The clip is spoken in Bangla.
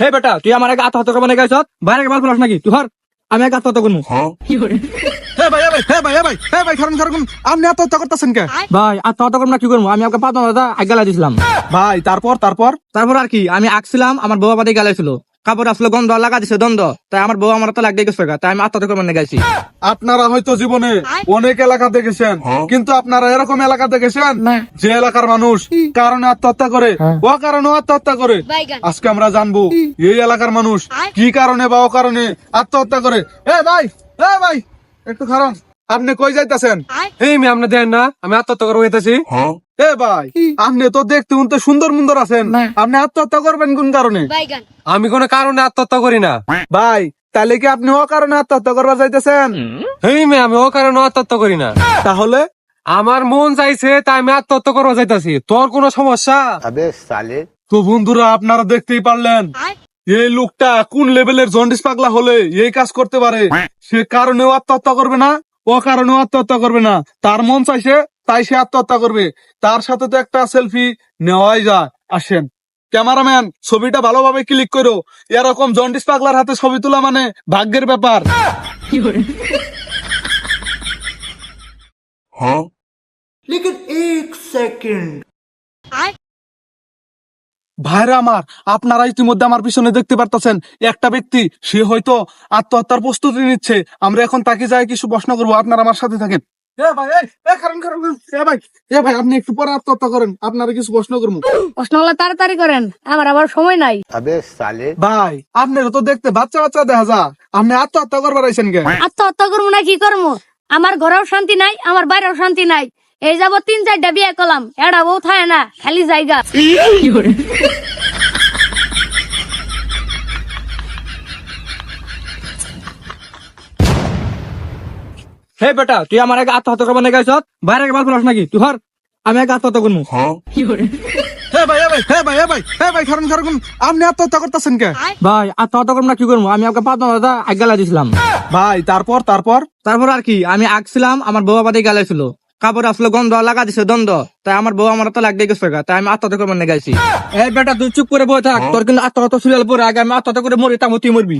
হে বেটা তুই আমার আগে আত্মহত্যা করবো নাকি বাইরে মাল ফেলাস নাকি তুই হর আমি আগে আত্মহত্যা করবো। হে ভাই খারুন আপনি আত্মহত্যা করতেছেন কে? ভাই আত্মহত্যা করবো না কি করবো, আমি আপনাকে 5,000 আগে গালাই দিছিলাম। ভাই তারপর তারপর আর কি আমি আঁকছিলাম, আমার বউ আমাদের গালাইছিল, কাপড় আসলে গন্ধ লাগা দিছে দ্বন্দ্ব, তাই আমার বউ আমার তো লাগতে গেছে, তাই আমি আত্মহত্যা করবো না গাইছি। আপনারা হয়তো জীবনে অনেক এলাকা দেখেছেন, কিন্তু আপনারা এরকম এলাকা দেখেছেন যে এলাকার মানুষ কারণে আত্মহত্যা করে, ও কারণে আত্মহত্যা করে। আজকে আমরা জানবো এই এলাকার মানুষ কি কারণে বা ও কারণে আত্মহত্যা করে। এ ভাই একটু খারাপ, আপনি কই যাইতেছেন? এই মেয়ে আপনি দেন না আমি আত্মহত্যা করবো হইতেছি। এ ভাই আপনি তো দেখতে উনতে সুন্দর আছেন, আপনি আত্মহত্যা করবেন কোন কারণে? আমি কোনো কারণে আত্মহত্যা করি না। ভাই তাহলে কি আপনি ও কারণে আত্মহত্যা করবার যাইতেছেন? এই মেয়ে আমি ও কারণে আত্মহত্যা করি না। তাহলে আমার মন চাইছে তাই আমি আত্মহত্যা করবো যাইতাছি। তোর কোনো সমস্যা? তো বন্ধুরা আপনারা দেখতেই পারলেন এই লোকটা কোন লেভেলের জন্ডিস পাগলা হলে এই কাজ করতে পারে। সে কারণেও আত্মহত্যা করবে না, ও কারণেও আত্মহত্যা করবে না, তার মন চাইছে তাই সে আত্মহত্যা করবে। তার সাথে তো একটা সেলফি নেওয়াই যায়। আসেন ক্যামেরাম্যান ছবিটা ভালোভাবে ক্লিক করো, এরকম জন্ডিস পাগলার হাতে ছবি তোলা মানে ভাগ্যের ব্যাপার। ভাইরা আমার, আপনারা ইতিমধ্যে আমার পিছনে দেখতে পারতেছেন একটা ব্যক্তি, সে হয়তো আত্মহত্যার প্রস্তুতি নিচ্ছে। আমরা এখন তাকে যাই কিছু প্রশ্ন করবো, আপনারা আমার সাথে থাকেন। ভাই আপনি একটু পরে আত্মহত্যা করেন, আপনারা কিছু প্রশ্ন করবো। প্রশ্ন হলে তাড়াতাড়ি করেন, আমার আবার সময় নাই। ভাই আপনারা তো দেখতে বাচ্চা দেখা যা, আপনি আত্মহত্যা করবার আইছেন কে? আত্মহত্যা করবো না কি করবো? আমার ঘরেও শান্তি নাই, আমার বাইরেও শান্তি নাই। এই যাব 3-4টা বিয়ে করলাম, এটা বউ থাকে না, খালি জায়গা। হে বেটা তুই আমার আগে আত্মহত্যা করবো নাকি বাইরে মাল ফেলাস নাকি তুই হর আমি আগে আত্মহত্যা করবো। ভাই খারুন আপনি আত্মহত্যা করতেছেন কে? ভাই আত্মহত্যা করবো না কি করবো, আমি আপনাকে 5,000 আগে গালাই দিছিলাম। ভাই তারপর তারপর আর কি আমি আঁকছিলাম, আমার বউ আমাদের গালাইছিল, কাপড় আসলে গন্ধ লাগা দিছে দ্বন্দ্ব, তাই আমার বউ আমার তো লাগতে গেছে, তাই আমি আত্মহত্যা করবো না গাইছি। এই বেটা তুই চুপ করে বসে থাক, তোর কিন্তু আত্মহত্যা সিরিয়াল পরে আগে আমি আত্মহত্যা করে মরি, তা তুই মরবি।